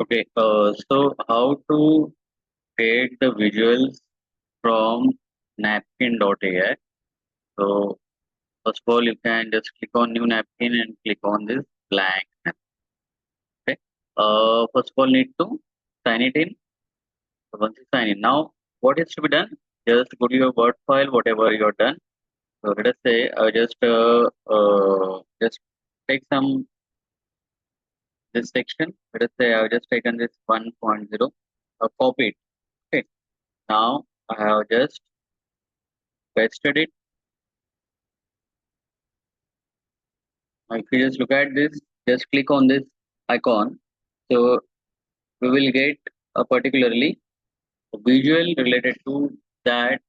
Okay, so how to create the visuals from napkin.ai. So first of all, you can just click on new napkin and click on this blank. Okay. First of all, need to sign it in. So once you sign in, now what is to be done? Just go to your Word file, whatever you're done. So let us say I just take some this section. Let us say I've just taken this 1.0, copy it. Okay. Now I have just pasted it. Now if you just look at this, just click on this icon. So we will get a particularly visual related to that,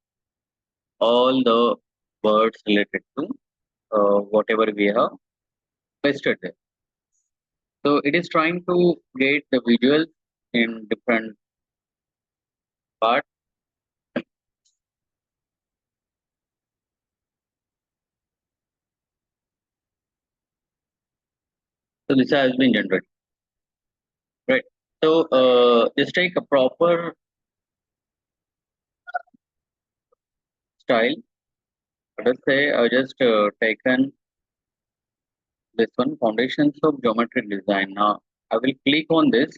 all the words related to whatever we have pasted there. So it is trying to get the visuals in different parts. So this has been generated, right? So just take a proper style. Let us say I just taken this one, foundations of geometric design. Now I will click on this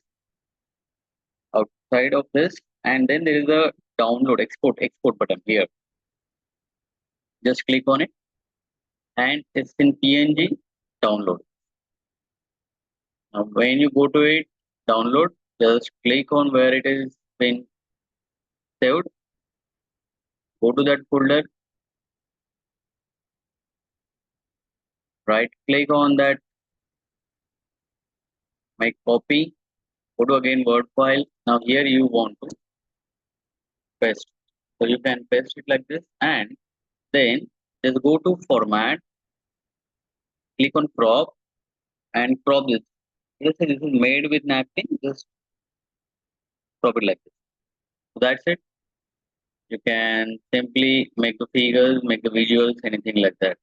outside of this, and then there is a download export button here. Just click on it, and it's in PNG download. Now when you go to it download, just click on where it is been saved. Go to that folder, right click on that, make copy, go to again Word file. Now here you want to paste. So you can paste it like this, and then just go to format, click on crop, and crop this. Let's say this is made with napkin, just crop it like this. So that's it. You can simply make the figures, make the visuals, anything like that.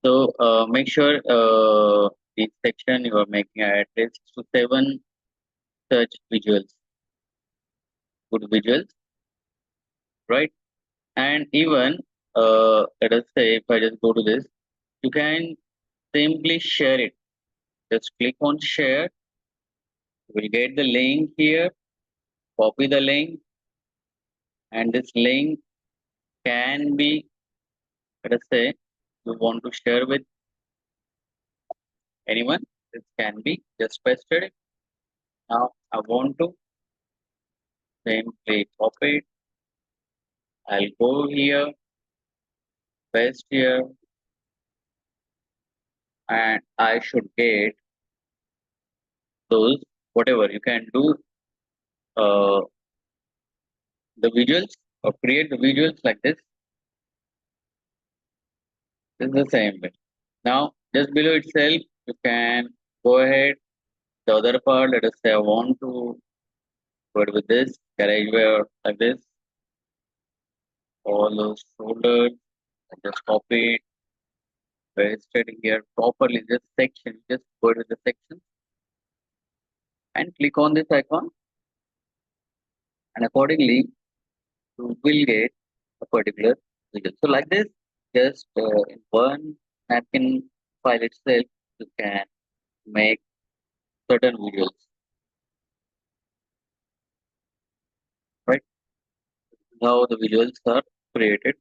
So make sure this section you are making at least 6 to 7 such visuals, good visuals, right? And even let us say if I just go to this, you can simply share it. Just click on share. You will get the link here. Copy the link, and this link can be, let us say, you want to share with anyone. This can be just pasted. Now I want to simply copy it. I'll go here, paste here, and I should get those whatever you can do uh, the visuals or create the visuals like this. This is the same way. Now just below itself you can go ahead. The other part, let us say I want to go with this garageway like this. All those folders, and just copy it, paste it here properly. This section, just go to the section and click on this icon, and accordingly you will get a particular visual. So like this, just in one napkin file itself, you can make certain visuals, right? How the visuals are created.